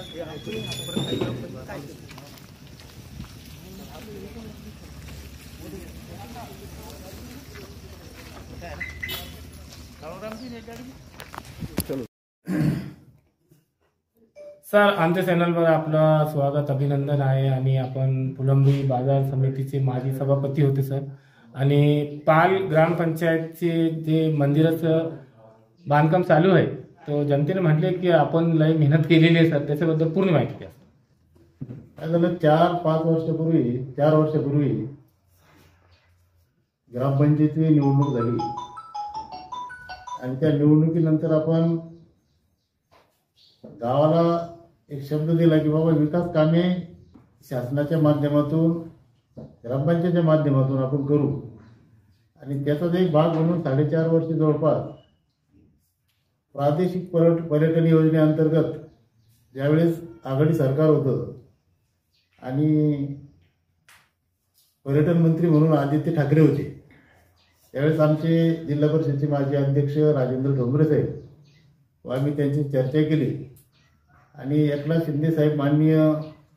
Sir, आमच्या चॅनलवर आपलं स्वागत अभिनंदन आहे आणि आपण फुलंब्री बाजार समितीचे माजी सभापती होते सर. आणि पाल ग्रामपंचायतचे जे मंदिराचं बांधकाम चालू आहे तो जनतेने म्हटले की आपण लय मेहनत केलेली आहे सर, त्याच्याबद्दल पूर्ण माहिती द्या. काय झालं, 4 वर्षापूर्वी ग्रामपंचायतीची निवडणूक झाली आणि त्या निवडणुकीनंतर आपण गावाला एक शब्द दिला की बाबा विकास कामे शासनाच्या माध्यमातून ग्रामपंचायतीच्या माध्यमातून आपण करू. आणि त्याचाच एक भाग म्हणून 4.5 वर्ष जवळपास प्रादेशिक पर्यटन योजनेअंतर्गत ज्यावेळेस आघाडी सरकार होतं आणि पर्यटन मंत्री म्हणून आदित्य ठाकरे होते, त्यावेळेस आमचे जिल्हा परिषदेचे माजी अध्यक्ष राजेंद्र डोंगरे साहेब व आम्ही त्यांची चर्चा केली आणि एकनाथ शिंदे साहेब माननीय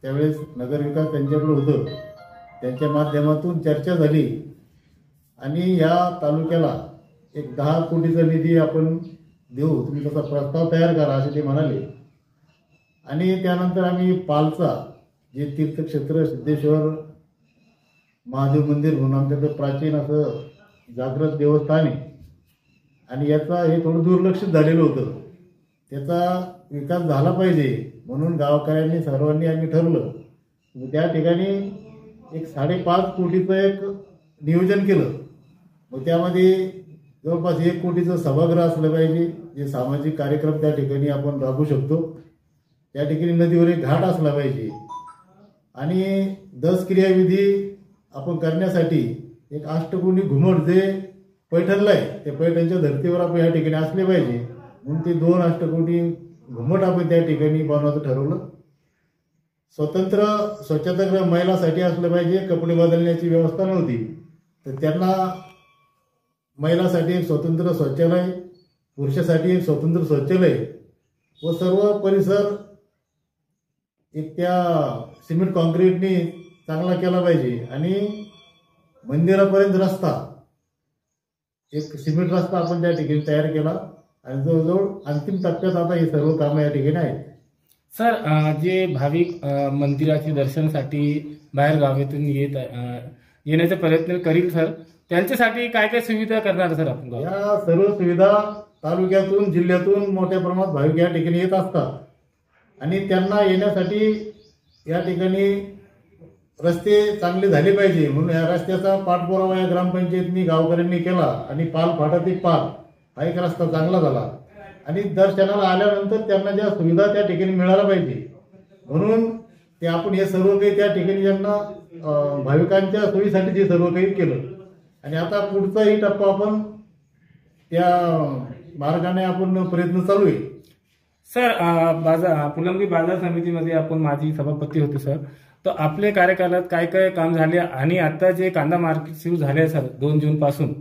त्यावेळेस नगरविकास त्यांच्याकडे होतं, त्यांच्या माध्यमातून चर्चा झाली आणि या तालुक्याला एक 10 कोटीचा निधी आपण देऊ, तुम्ही तसा प्रस्ताव तयार करा असे ते म्हणाले. आणि त्यानंतर आम्ही पालचा जे तीर्थक्षेत्र सिद्धेश्वर महादेव मंदिर म्हणून आमच्याकडे प्राचीन असं जागृत देवस्थान आहे आणि याचा हे थोडं दुर्लक्षित झालेलं होतं, त्याचा विकास झाला पाहिजे म्हणून गावकऱ्यांनी सर्वांनी आम्ही ठरलं. त्या ठिकाणी एक 5.5 कोटीचं एक नियोजन केलं. मग त्यामध्ये जवळपास 1 कोटीचं सभागृह असलं पाहिजे, जे सामाजिक कार्यक्रम त्या ठिकाणी आपण राबवू शकतो. त्या ठिकाणी नदीवर एक घाट असला पाहिजे आणि 10 क्रियाविधी आपण करण्यासाठी एक अष्टकोनी घुमट जे पैठणला आहे त्या पैठणच्या धर्तीवर आपण या ठिकाणी असले पाहिजे म्हणून ते 2 अष्टकोनी घुमट आपण त्या ठिकाणी बनवायचं ठरवलं. स्वतंत्र स्वच्छतागृह महिलांसाठी असलं पाहिजे, कपडे बदलण्याची व्यवस्था नव्हती तर त्यांना महिलांसाठी एक स्वतंत्र शौचालय, पुरुषासाठी एक स्वतंत्र शौचालय व सर्व परिसर एक त्या सिमेंट कॉन्क्रीटने चांगला केला पाहिजे. आणि मंदिरापर्यंत रस्ता एक सिमेंट रस्ता आपण त्या ठिकाणी तयार केला आणि जवळजवळ अंतिम टप्प्यात आता हे सर्व कामं या ठिकाणी आहेत. सर, जे भाविक मंदिराचे दर्शनासाठी बाहेर गावातून येण्याचा प्रयत्न करील सर, त्यांच्यासाठी काय काय सुविधा करणार सर आपण? या सर्व सुविधा तालुक्यातून जिल्ह्यातून मोठ्या प्रमाणात भाविक या ठिकाणी येत असतात आणि त्यांना येण्यासाठी या ठिकाणी रस्ते चांगले झाले पाहिजे म्हणून या रस्त्याचा पाठपुरावा या ग्रामपंचायतीने गावकऱ्यांनी केला आणि पाल फाटा ते पाल हा एक रस्ता चांगला झाला. आणि दर्शनाला आल्यानंतर त्यांना ज्या सुविधा त्या ठिकाणी मिळायला पाहिजे म्हणून ते आपण हे सर्व काही त्या ठिकाणी त्यांना भाविकांच्या सोयीसाठी ते सर्व काही केलं. आणि आता पुढचाही टप्पा आपण त्या मार्गाने आपण प्रयत्न चालू आहे. सर, फुलंब्री बाजार समितीमध्ये आपण माजी सभापती होते सर, तर आपल्या कार्यकालात काय काय काम झाले आणि आता जे कांदा मार्केट सुरू झाले सर 2 जून पासून,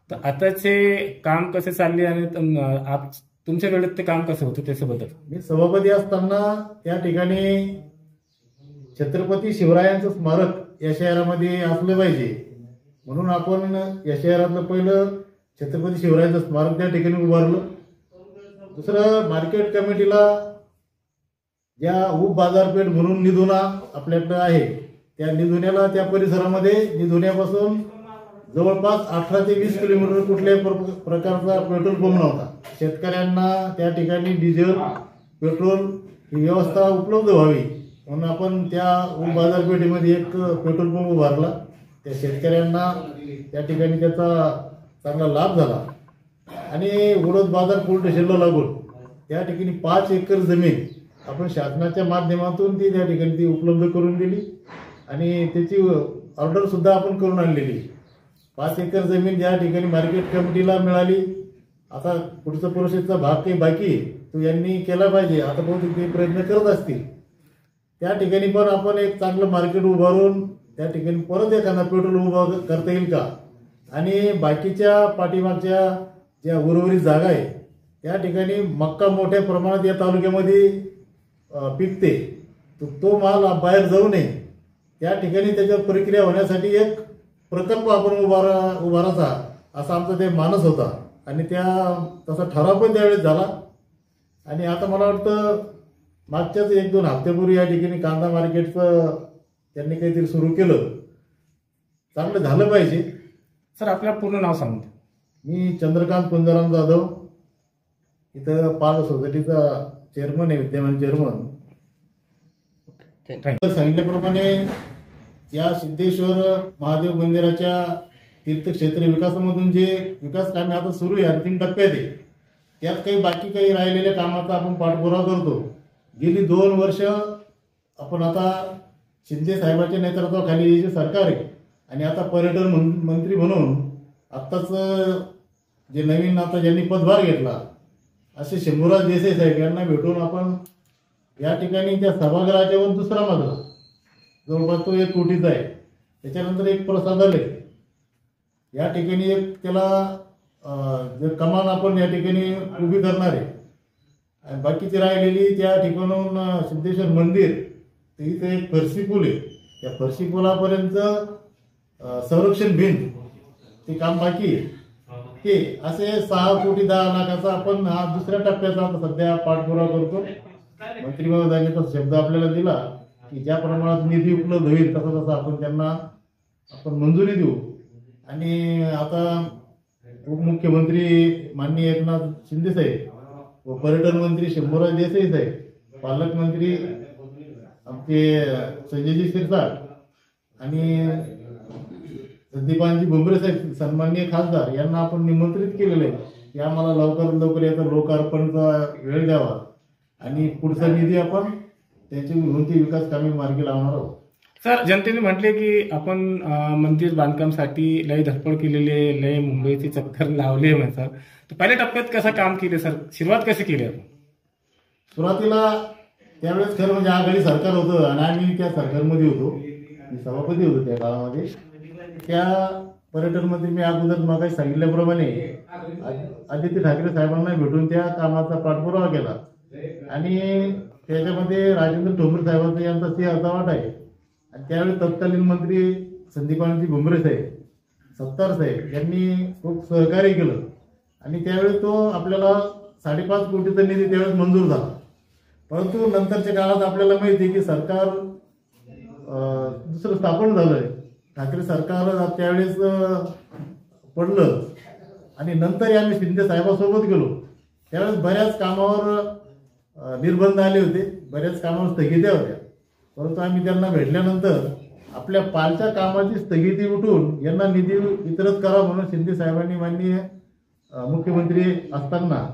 तर आताचे काम कसे चालले आणि तुमच्या वेळेत ते काम कसं होतं त्याच्याबद्दल? मी सभापती असताना त्या ठिकाणी छत्रपती शिवरायांचं स्मारक या शहरामध्ये असलं पाहिजे म्हणून आपण या शहरातलं पहिलं छत्रपती शिवरायांचं स्मारक त्या ठिकाणी उभारलं. दुसरं, मार्केट कमिटीला ज्या उपबाजारपेठ म्हणून निधोना आपल्याकडे आहे त्या निधोन्याला त्या परिसरामध्ये निधोन्यापासून जवळपास 18 ते 20 किलोमीटर कुठल्याही प्रकारचा पेट्रोल पंप नव्हता. शेतकऱ्यांना त्या ठिकाणी डिझेल पेट्रोल ही व्यवस्था उपलब्ध व्हावी म्हणून आपण त्या उपबाजारपेठेमध्ये एक पेट्रोल पंप उभारला. त्या शेतकऱ्यांना त्या ठिकाणी त्याचा चांगला लाभ झाला. आणि उडद बाजार पोलीस स्टेशनला लागून त्या ठिकाणी 5 एकर जमीन आपण शासनाच्या माध्यमातून ती त्या ठिकाणी ती उपलब्ध करून दिली आणि त्याची ऑर्डर सुद्धा आपण करून आणलेली. 5 एकर जमीन ज्या ठिकाणी मार्केट कमिटीला मिळाली. आता पुढचा प्रोसेसचा भाग काही बाकी आहे तो यांनी केला पाहिजे, आता बहुतेक ते प्रयत्न करत असतील. त्या ठिकाणी पण आपण एक चांगलं मार्केट उभारून त्या ठिकाणी परत एखादा पेट्रोल उभा करता येईल का. आणि बाकीच्या पाठीमागच्या ज्या उर्वरित जागा आहे त्या ठिकाणी मक्का मोठ्या प्रमाणात या तालुक्यामध्ये पिकते तर तो माल बाहेर जाऊ नये त्या ठिकाणी त्याच्यावर प्रक्रिया होण्यासाठी एक प्रकल्प आपण उभारायचा असा आमचा ते मानस होता आणि तसा ठराव पण त्यावेळेस झाला. आणि आता मला वाटतं मागच्याच 1-2 हप्त्यापूर्वी या ठिकाणी कांदा मार्केटचं त्यांनी काहीतरी सुरू केलं. चांगलं झालं पाहिजे. सर आपलं पूर्ण नाव सांगून द्या. मी चंद्रकांत कुंजाराम जाधव, इथं पाल सोसायटीचा चेअरमन आहे, विद्यमान चेअरमन. सांगितल्याप्रमाणे या सिद्धेश्वर महादेव मंदिराच्या तीर्थक्षेत्र विकासामधून जे विकास कामे आता सुरू आहे, अंतिम टप्प्यात आहे, त्यात काही राहिलेल्या कामाचा आपण पाठपुरावा करतो. गेली 2 वर्ष आपण आता शिंदे साहेबांच्या नेतृत्वाखाली जे सरकार आहे आणि आता पर्यटन मंत्री म्हणून आत्ताच जे नवीन आता ज्यांनी पदभार घेतला असे शंभूराज देसाई साहेब यांना भेटून आपण या ठिकाणी त्या सभागृहाच्या वर 2रा मजला जवळपास तो 1 कोटीचा आहे. त्याच्यानंतर एक प्रसादालय या ठिकाणी एक त्याला कमान आपण या ठिकाणी उभी करणार आहे. आणि बाकीची राहिलेली त्या ठिकाणून सिद्धेश्वर मंदिर तर इथं एक फरशी पूल आहे, त्या फरशी पुलापर्यंत संरक्षण भिंत ते काम बाकी आहे. ते असे 6 कोटी 10 लाखाचा आपण हा 2ऱ्या टप्प्याचा आता सध्या पाठपुरावा करतो. मंत्री महोदयांनी तो शब्द आपल्याला दिला की ज्या प्रमाणात निधी उपलब्ध होईल तसा आपण त्यांना मंजुरी देऊ. आणि आता उपमुख्यमंत्री माननीय एकनाथ शिंदे साहेब व पर्यटन मंत्री शंभूराज देसाई साहेब, पालकमंत्री आमचे संजयजी शिरसाट आणि संदीपानजी भुमरे साहेब सन्माननीय खासदार यांना आपण निमंत्रित केलेलं आहे की आम्हाला लवकरात लवकर याचा लोकार्पणचा वेळ द्यावा आणि पुढचा निधी आपण त्याची उन्नती विकास कामे मार्गी लावणार आहोत. सर जनतेने म्हटले की आपण मंदिर बांधकामसाठी लय धडपड केलेली आहे, लय मुंबईचे चक्कर लावले म्हणतात. तर पहिल्या टप्प्यात कसं काम केले सर, सुरुवात कशी केली आपण? सुरुवातीला त्यावेळेस खरं म्हणजे आघाडी सरकार होतं आणि आम्ही त्या सरकारमध्ये होतो, मी सभापती होतो त्या काळामध्ये. त्या पर्यटन मंत्री मी अगोदर मग सांगितल्याप्रमाणे आदित्य ठाकरे साहेबांना भेटून त्या कामाचा पाठपुरावा केला आणि त्याच्यामध्ये राजेंद्र ठोंबरे साहेबांचा यांचा सिंहाचा वाटा आहे. आणि त्यावेळी तत्कालीन मंत्री संदीपानजी भुमरे साहेब, सत्तार साहेब यांनी खूप सहकार्य केलं आणि त्यावेळी तो आपल्याला 5.5 कोटीचा निधी त्यावेळेस मंजूर झाला. परंतु नंतरच्या काळात आपल्याला माहिती आहे की सरकार दुसरं स्थापन झालंय, ठाकरे सरकार त्यावेळेस पडलं आणि नंतर आम्ही शिंदे साहेबांसोबत गेलो. त्यावेळेस बऱ्याच कामावर निर्बंध आले होते, बऱ्याच कामावर स्थगित्या होत्या. परंतु आम्ही त्यांना भेटल्यानंतर आपल्या पालच्या कामाची स्थगिती उठून यांना निधी वितरित करा म्हणून शिंदे साहेबांनी माननीय मुख्यमंत्री असताना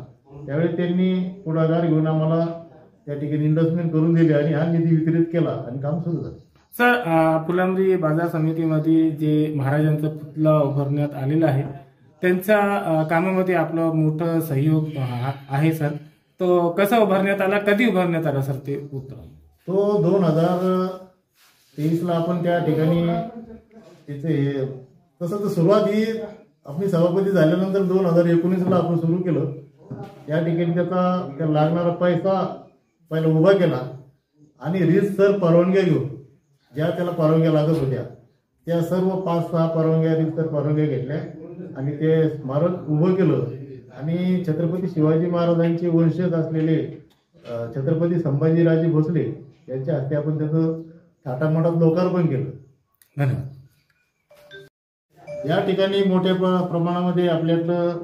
त्यावेळी त्यांनी पुढाकार घेऊन आम्हाला त्या ठिकाणी इन्व्हेस्टमेंट करून दिली आणि हा निधी वितरित केला आणि काम सुरू झालं. सर फुलंब्री बाजार समितीमध्ये जे महाराजांचा पुतळा उभारण्यात आलेला आहे त्यांच्या कामामध्ये आपलं मोठं सहयोग आहे सर. तो कसा उभारण्यात आला, कधी उभारण्यात आला सर ते पुतळा? तो 2023ला आपण त्या ठिकाणी त्याचे तसं तर सुरुवात ही आपली सभापती झाल्यानंतर 2019ला आपण सुरू केलं. त्या ठिकाणी त्या लागणारा पैसा पहिला उभा केला आणि रीतसर परवानग्या घेऊन ज्या त्याला परवानग्या लागत होत्या त्या सर्व 5-6 परवानग्या रीतसर परवानग्या घेतल्या आणि ते स्मारक उभं केलं. आणि छत्रपती शिवाजी महाराजांचे वंशज असलेले छत्रपती संभाजीराजे भोसले यांच्या हस्ते आपण त्याचं थाटामाटात लोकार्पण केलं. धन्यवाद. या ठिकाणी मोठ्या प्रमाणामध्ये आपल्याकडं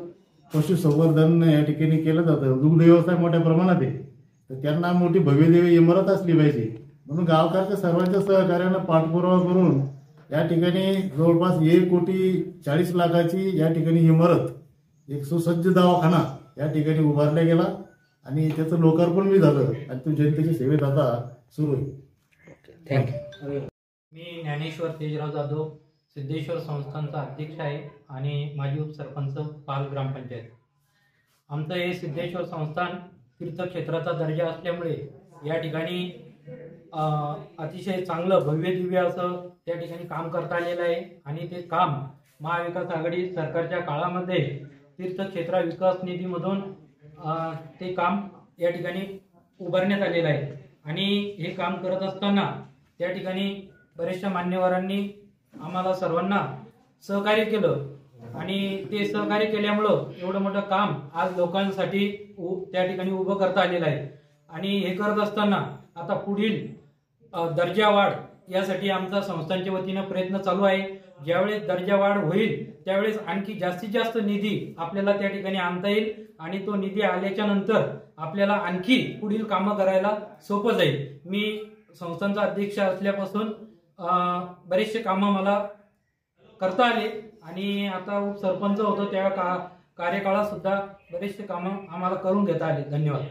पशुसंवर्धन या ठिकाणी केलं जातं, दुग्ध व्यवसाय मोठ्या प्रमाणात आहे, तर त्यांना मोठी भव्यदेवी इमारत असली पाहिजे म्हणून गावकऱ्यांच्या सर्वांच्या सहकार्यानं पाठपुरावा करून या ठिकाणी जवळपास 1,40,00,000ची या ठिकाणी इमारत, एक सुसज्ज दवाखाना या ठिकाणी उभारला गेला आणि त्याचं लोकार्पण बी झालं आणि तो जनतेच्या सेवेत आता सुरू आहे. थँक्यू. मी ज्ञानेश्वर तेजराव जाधव, सिद्धेश्वर संस्थानचा अध्यक्ष आहे आणि माजी उपसरपंच पाल ग्रामपंचायत. आमचं हे सिद्धेश्वर संस्थान तीर्थक्षेत्राचा दर्जा असल्यामुळे या ठिकाणी अतिशय चांगलं भव्य दिव्य असं त्या ठिकाणी काम करता आलेलं आहे आणि ते काम महाविकास आघाडी सरकारच्या काळामध्ये तीर्थक्षेत्र विकास निधीमधून ते काम या ठिकाणी उभारण्यात आलेलं आहे. आणि हे काम करत असताना त्या ठिकाणी बऱ्याचशा मान्यवरांनी आम्हाला सर्वांना सहकार्य केलं आणि ते सहकार्य केल्यामुळं एवढं मोठं काम आज लोकांसाठी त्या ठिकाणी उभं करता आलेलं आहे. आणि हे करत असताना आता पुढील दर्जा वाढ यासाठी आमचा संस्थांच्या वतीनं प्रयत्न चालू आहे. ज्यावेळेस दर्जा वाढ होईल त्यावेळेस आणखी जास्तीत जास्त निधी आपल्याला त्या ठिकाणी आणता येईल आणि तो निधी आल्याच्या नंतर आपल्याला आणखी पुढील कामं करायला सोपं जाईल. मी संस्थांचा अध्यक्ष असल्यापासून बरेचसे कामं मला करता आले आणि आता उपसरपंच होतो त्या कार्यकाळात सुद्धा बरेचसे कामं आम्हाला करून घेता आले. धन्यवाद.